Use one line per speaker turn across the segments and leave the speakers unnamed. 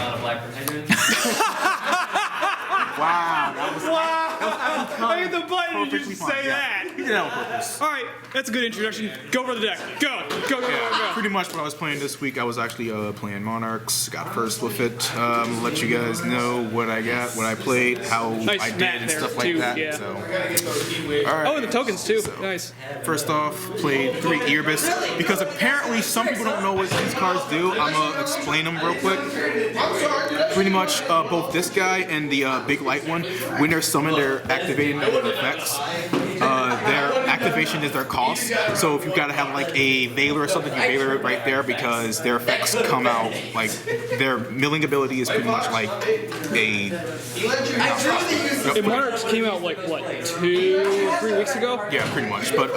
not a black protagonist.
Wow, that was
I hit the button and you just
fine,
say
yeah.
that.
You did that on purpose.
All right, that's a good introduction. Go over the deck. Go.
Pretty much what I was playing this week, I was actually playing Monarchs. Got first with it. Let you guys know what I got, what I played, how
Nice
I did,
map
and
there,
stuff like
too,
that.
yeah.
So, all right.
Oh, and the tokens too.
So,
Nice.
First off, played 3 Earbis because apparently some people don't know what these cards do. I'm gonna explain them real quick. Pretty much both this guy and the big light one, when they're summoned, they're activating their effects. Their activation is their cost. So if you've got to have like a Veiler or something, you Veiler it right there because their effects come out like their milling ability is pretty much like a.
And Monarchs came out like what, 2-3 weeks ago?
Yeah, pretty much. But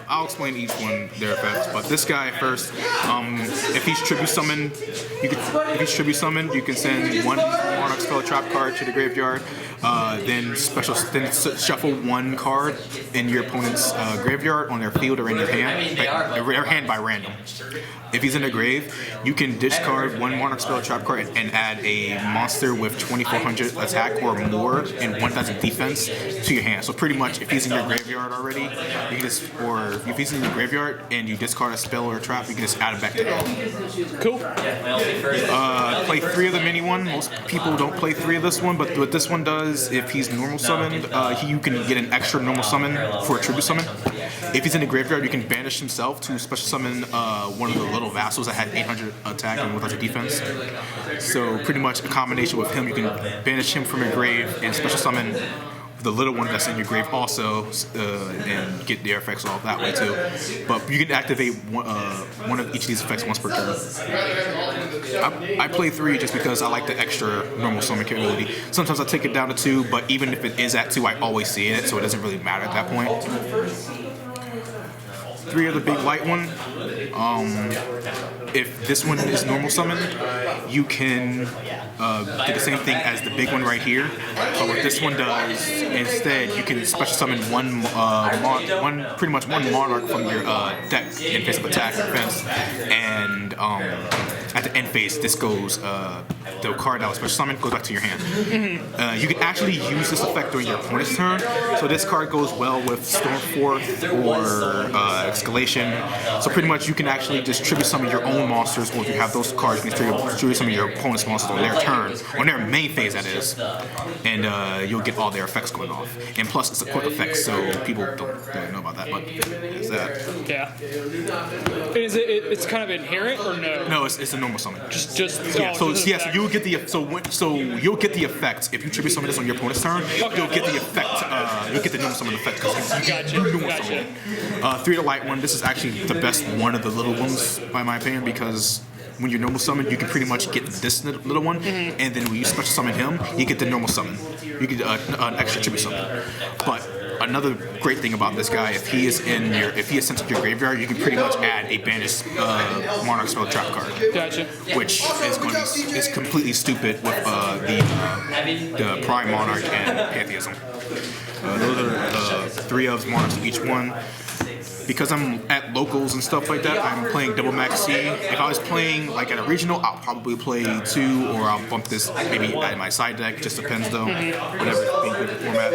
I'll explain each one their effects. But this guy first, if he's tribute summoned, you can send one Monarch spell trap card to the graveyard. Then shuffle one card in your opponent's graveyard on their field or in their hand. Their hand by random. If he's in the grave, you can discard one Monarch spell trap card and add a monster with 2400 attack or more and 1000 defense to your hand. So pretty much, if he's in your graveyard already, you can just, or if he's in your graveyard and you discard a spell or a trap, you can just add it back to hand.
Cool.
Play 3 of the mini one. Most people don't play 3 of this one, but what this one does, if he's normal summoned, you can get an extra normal summon for a tribute summon. If he's in the graveyard, you can banish himself to special summon one of the little vassals that had 800 attack and 1000 defense. So pretty much a combination with him, you can banish him from your grave and special summon the little one that's in your grave also, and get their effects off that way too. But you can activate one of each of these effects once per turn. I play 3 just because I like the extra normal summon capability. Sometimes I take it down to 2, but even if it is at 2, I always see it, so it doesn't really matter at that point. 3 of the big light one. If this one is normal summon, you can do the same thing as the big one right here. But what this one does, instead, you can special summon pretty much one Monarch from your deck in face of attack or defense, and at the end phase, this goes, the card that was special summoned goes back to your hand. You can actually use this effect during your opponent's turn, so this card goes well with Stormforth or Escalation. So pretty much you can actually just tribute summon your own monsters, or if you have those cards, you can tribute summon your opponent's monsters on their turn, on their main phase that is, and you'll get all their effects going off. And plus it's a quick effect, so people don't really know about that, but it's that.
Yeah. Is it's kind of inherent or no?
No, it's a normal summon.
Just
Yeah, so you'll get the you'll get the effects if you tribute summon this on your opponent's turn. You'll get the effect. You'll get the normal summon effect because you
Gotcha.
summon. 3 of the light one. This is actually the best one of the little ones, by my opinion, because when you're normal summon, you can pretty much get this little one, and then when you special summon him, you get the normal summon. You get an extra tribute summon. But another great thing about this guy, if he is sent to your graveyard, you can pretty much add a banished Monarch spell trap card.
Gotcha.
Which is completely stupid with the Prime Monarch and Pantheism. Those are 3 of Monarchs each one. Because I'm at locals and stuff like that, I'm playing double max C. If I was playing like at a regional, I'll probably play 2, or I'll bump this maybe at my side deck. Just depends though, whatever being good format.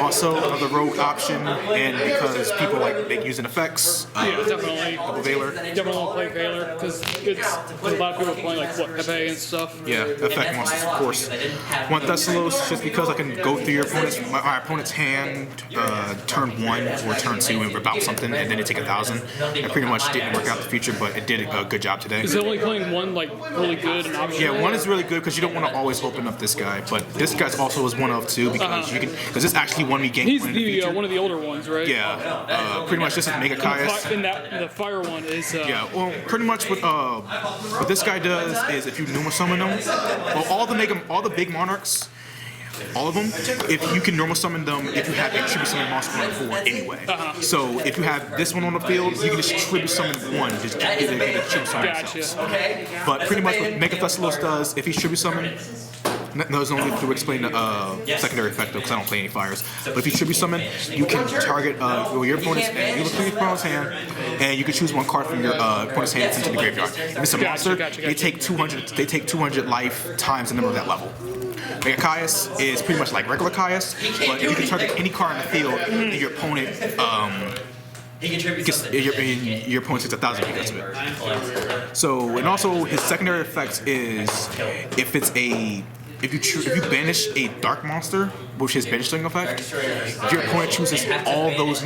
Also, another rogue option, and because people like using effects,
Yeah, definitely.
double Veiler.
Definitely want to play Veiler because a lot of people are playing like Pepe and stuff.
Yeah, effect monsters, of course. One Thessalos, just because I can go through my opponent's hand, turn 1 or turn 2 and rip out something, and then it take 1,000. It pretty much didn't work out the future, but it did a good job today.
Is it only playing one like really good and optional?
Yeah, 1 is really good because you don't want to always open up this guy, but this guy's also is 1 of 2 because because this actually won me game
He's
1 in the feature.
one of the older ones, right?
Yeah, pretty much this is Mega Caius.
And the fire one is.
Yeah, well, pretty much what this guy does is if you normal summon them, well, all the big Monarchs, all of them, if you can normal summon them if you have a tribute summon monster on the board anyway. So if you have this one on the field, you can just tribute summon 1, just get a tribute summon yourselves.
Gotcha.
But pretty much what Mega Thessalos does, if he's tribute summoned, No, it's only to explain the secondary effect though, because I don't play any fires. But if you tribute summon, you can target your opponent's hand. You look through your opponent's hand, and you can choose one card from your opponent's hand into the graveyard. If it's a monster, they take 200. They take 200 life times the number of that level. Mega Caius is pretty much like regular Caius, but you can target any card in the field, and your opponent your opponent takes 1,000 because of it. So, and also his secondary effect is if you banish a dark monster, which is banishing effect, if your opponent chooses all those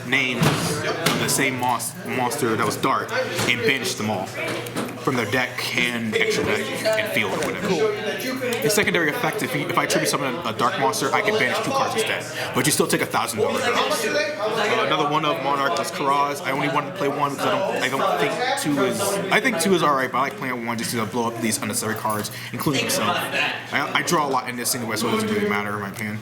names of the same monster that was dark and banish them all from their deck and extra deck and field or whatever. His secondary effect, if I tribute summon a dark monster, I can banish 2 cards instead, but you still take $1,000. Another one of Monarch is Karaz. I only want to play 1 because I don't think 2 is. I think 2 is alright, but I like playing 1 just to blow up these unnecessary cards, including myself. I draw a lot in this anyway, so it doesn't really matter in my opinion.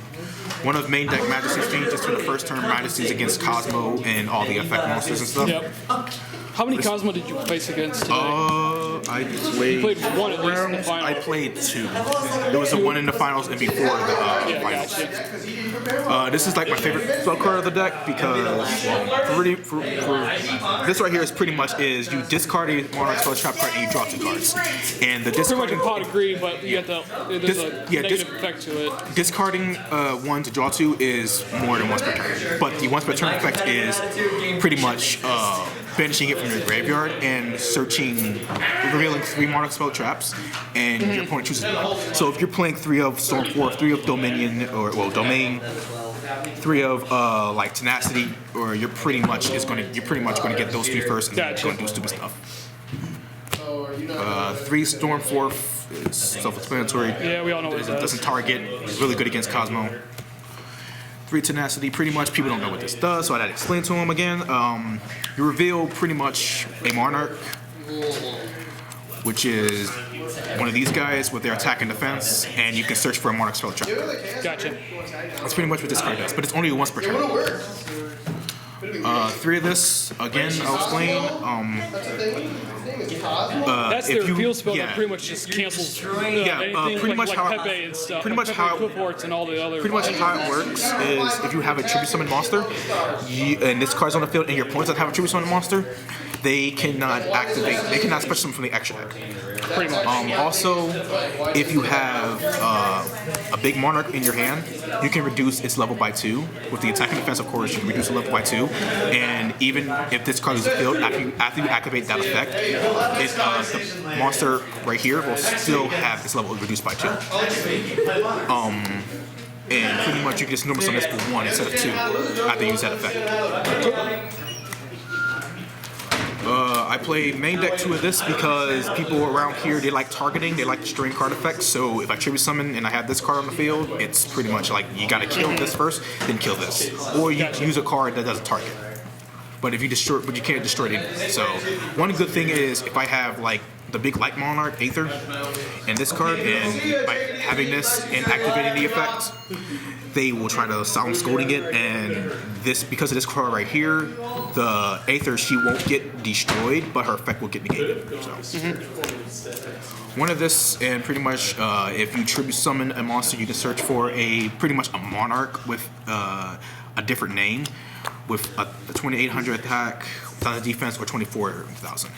One of main deck Majesty's changes for the first turn Majesty's against Cosmo and all the effect monsters and stuff.
Yep. How many Cosmo did you face against today?
I
You played 1 at least in the final.
I played 2. There was a 1 in the finals and before the finals.
Gotcha.
This is like my favorite spell card of the deck because for this right here is pretty much is you discard a Monarch spell trap card and you draw 2 cards. And the
Pretty much
discarding
a pot of greed, but you get there's a negative effect to it.
discarding 1 to draw 2 is more than once per turn. But the once per turn effect is pretty much banishing it from your graveyard and revealing 3 Monarch spell traps, and your opponent chooses 1. So if you're playing 3 of Storm 4, 3 of Dominion, Domain, 3 of like Tenacity, or you're pretty much going to get those 3 first and
Gotcha.
going to do stupid stuff. 3 Storm 4 is self-explanatory.
Yeah, we all know what it
It doesn't target. It's really good against Cosmo. 3 Tenacity, pretty much people don't know what this does, so I'd explain to them again. You reveal pretty much a Monarch, which is one of these guys with their attack and defense, and you can search for a Monarch spell trap.
Gotcha.
That's pretty much what this card does, but it's only once per turn. 3 of this, again, I'll explain.
That's their reveal spell that pretty much just cancels anything
pretty much
like
how
Pepe and stuff.
pretty much
Pepe
how
Equiports and all the other.
Pretty much how it works is if you have a tribute summon monster, and this card's on the field, and your opponents that have a tribute summon monster, they cannot activate. They cannot special summon from the extra deck.
Pretty much.
Also, if you have a big Monarch in your hand, you can reduce its level by 2. With the attack and defense, of course, you can reduce the level by 2. And even if this card is in the field, after you activate that effect, the monster right here will still have its level reduced by 2. And pretty much you can just normal summon this for 1 instead of 2 after you use that effect. I play main deck 2 of this because people around here, they like targeting, they like the string card effects. So if I tribute summon and I have this card on the field, it's pretty much like you gotta kill this first, then kill this. Or you use a card that doesn't target. But you can't destroy it anyway. So one good thing is if I have like the big light Monarch Aether and this card, and by having this and activating the effect, they will try to sound scolding it, and this, because of this card right here, the Aether, she won't get destroyed, but her effect will get negated. So one of this, and pretty much if you tribute summon a monster, you can search for pretty much a Monarch with a different name, with a 2,800 attack, 1,000 defense, or 24,000.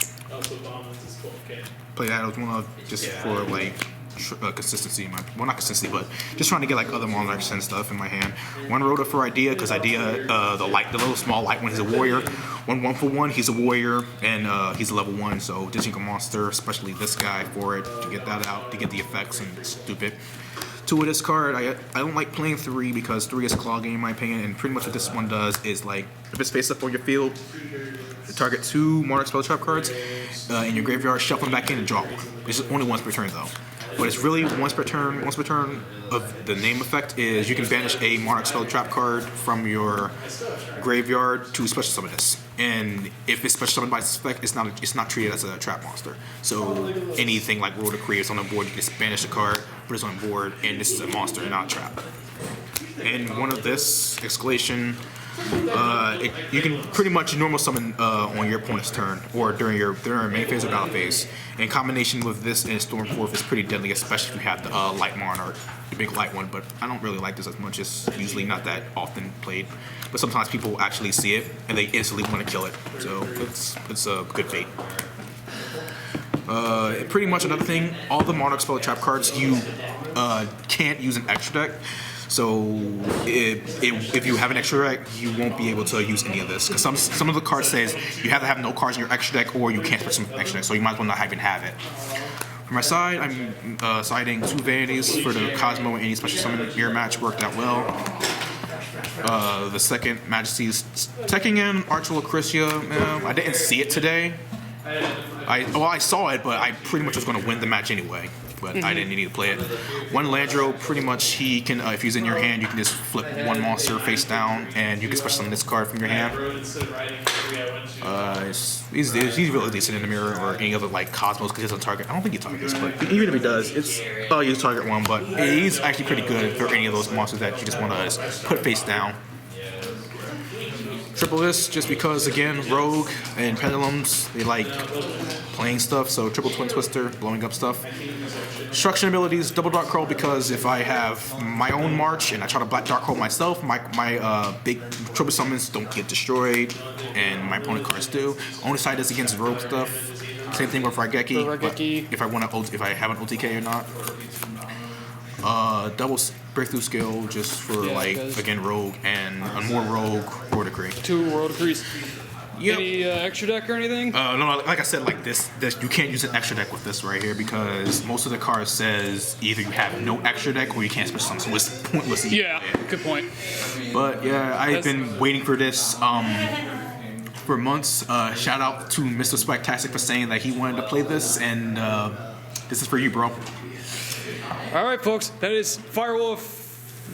Play that as one of just for like consistency. Well, not consistency, but just trying to get like other Monarchs and stuff in my hand. 1 Rhoda for Idea, because Idea, the little small light one, he's a warrior. 1 for 1, he's a warrior, and he's a level 1, so ditching a monster, especially this guy for it, to get that out, to get the effects, and it's stupid. 2 of this card, I don't like playing 3 because 3 is clogging in my opinion, and pretty much what this one does is like, if it's face up on your field, target 2 Monarch spell trap cards in your graveyard, shuffle them back in and draw 1. This is only once per turn though. But it's really once per turn of the name effect is you can banish a Monarch spell trap card from your graveyard to special summon this. And if it's special summoned by this effect, it's not treated as a trap monster. So anything like World of Creators on the board, you just banish the card, put it on the board, and this is a monster, not a trap. And one of this, Escalation, You can pretty much normal summon on your opponent's turn or during your main phase or battle phase. In combination with this and Stormforth is pretty deadly, especially if you have the light Monarch, the big light one. But I don't really like this as much. It's usually not that often played. But sometimes people actually see it and they instantly want to kill it. So it's a good bait. Pretty much another thing, all the Monarch spell trap cards you can't use an extra deck. So if you have an extra deck, you won't be able to use any of this. Because some of the cards says you have to have no cards in your extra deck or you can't put some extra deck. So you might as well not even have it. For my side, I'm siding 2 Vanities for the Cosmo and any special summon mirror match worked out well. The second Majesty's teching in Archwell Lucretia. I didn't see it today. I saw it, but I pretty much was going to win the match anyway. But I didn't need to play it. One Landro, pretty much he can, if he's in your hand, you can just flip one monster face down, and you can special summon this card from your hand. He's really decent in the mirror or any other like Cosmos because he doesn't target. I don't think he targets, but even if he does, it's you target one. But he's actually pretty good for any of those monsters that you just want to put face down. Triple this just because, again, Rogue and Pendulums, they like playing stuff, so triple Twin Twister, blowing up stuff. Destruction abilities, double Dark Curl because if I have my own March and I try to Black Dark Curl myself, my big triple summons don't get destroyed, and my opponent cards do. Only side is against Rogue stuff. Same thing with Raigeki, if I have an OTK or not. Double breakthrough skill just for again Rogue and more Rogue Roar Decree.
2 Roar Decrees.
Yep.
Any extra deck or anything?
No, like I said, like this you can't use an extra deck with this right here because most of the cards says either you have no extra deck or you can't special summon, so it's pointless.
Yeah, good point.
But yeah, I've been waiting for this for months. Shout out to Mr. Spectastic for saying that he wanted to play this, and this is for you, bro.
All right, folks, that is Firewolf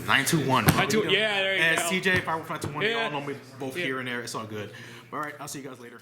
921.
921. Yeah, there you go.
CJ, Firewolf 921.
Yeah.
They all know me both here and there. It's all good. All right, I'll see you guys later.